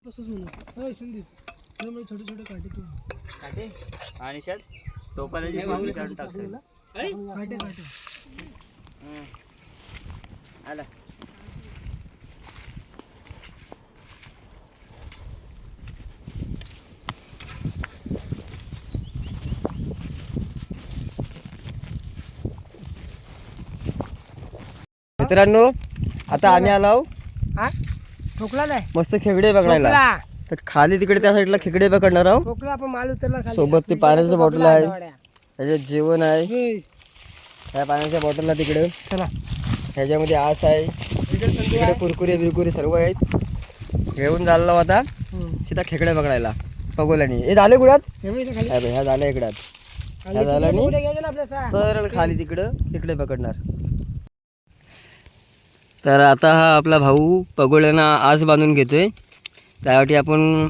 तसंच म्हणा होय संदीप त्यामुळे छोटे छोटे काटे तू काटे आणि शर्ट टोपाला जे बाहुली काढून टाकसेल काटे काटे आला मित्रांनो आता आम्ही आलो हा ठोकला नाही मस्त खेकडे बघायला. तर खाली तिकडे त्या साईडला खेकडे पकडणार आहोत. ठोकला आपण माल उतरला खाली. सोबत ते पाण्याचं बॉटल आहे, त्याच्यात जेवण आहे. त्या पाण्याच्या बॉटलला तिकडे चला ह्याच्यामध्ये आस आहे, तिकडे कुरकुरे बिरकुरे सर्व आहेत. घेऊन चाललो आता सीधा खेकडे पकडायला पगोल्यानी. हे झाले गुळात ह्या झाल्या इकडात ह्या झाला सरळ खाली तिकडं खेकडे पकडणार. तर आता हा आपला भाऊ पगोळ्यांना आस बांधून घेतोय. त्यासाठी आपण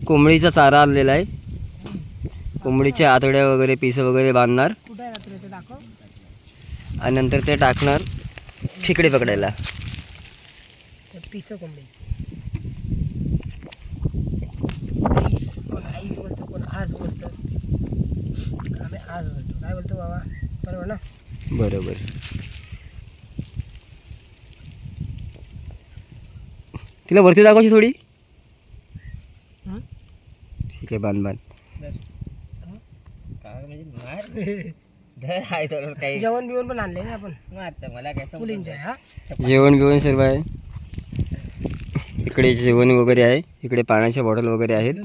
कोंबडीचा चारा आणलेला आहे. कोंबडीच्या आतड्या वगैरे पीस वगैरे बांधणार आणि नंतर ते टाकणार खेकडे पकडायला. पीस कोंबडी बोलतो कोण आज बोलतो आम्ही आज बोलतो. काय बोलतो बाबा बरोबर ना? बरोबर. तिला वरती दाखवायची थोडी. ठीक आहे बांध बांध. जेवण बिवण पण आणले ना आपण. फुल एन्जॉय. हा जेवण बिवण सर्व आहे. इकडे जेवण वगैरे आहे, इकडे पाण्याच्या बॉटल वगैरे आहेत.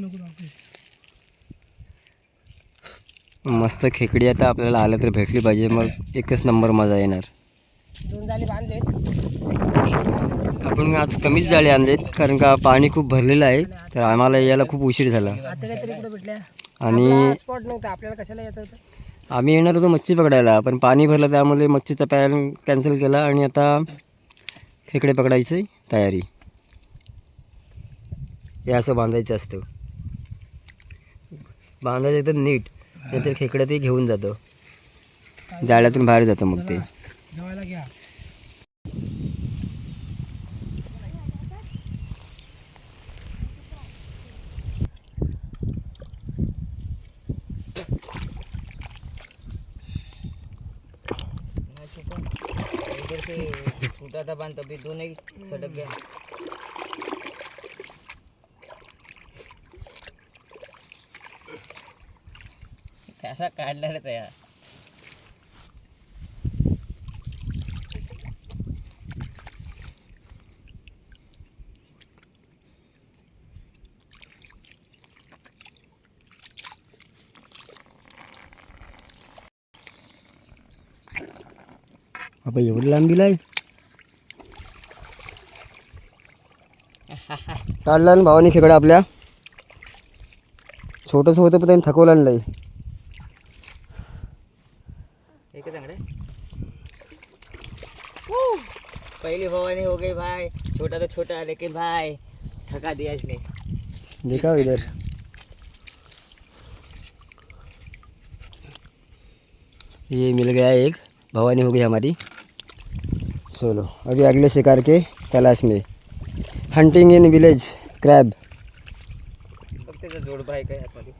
मस्त खेकडी आता आपल्याला आलं तर भेटली पाहिजे, मग एकच नंबर मजा येणार. 2 जाळे बांधले. आपण आज कमीच जाळे आणलेत कारण का पाणी खूप भरलेलं आहे. तर आम्हाला यायला खूप उशीर झाला आणि स्पॉट नव्हता आपल्याला. कशाला यायचं होतं? आम्ही येणार होतो मच्छी पकडायला, पण पाणी भरलं त्यामुळे मच्छीचा प्लॅन कॅन्सल केला आणि आता खेकडे पकडायची तयारी. हे असं बांधायचं असतं, बांधायचं तर नीट, नाहीतर खेकडं ते घेऊन जातं, जाळ्यातून बाहेर जातं मग ते. जेवायला घ्या. इधर से टूटा था बांध तभी दोनों ही सटक गया. त्याला काढणारच आहे यार. बाबा एवढं लांबीला आहे. काढला ना भावानी खेकडा आपल्या. छोटंसं होतं पण त्यांनी थकवलं नाही. एक चांगले पहली भवानी हो गई भाई. छोटा तो छोटा लेकिन भाई थका दिया इसने. देखा इधर. ये मिल गया एक. भवानी हो गई हमारी. चलो अभी अगले शिकार के तलाश में. Hunting in village crab. फक्त जोड भाई काय आतमध्ये.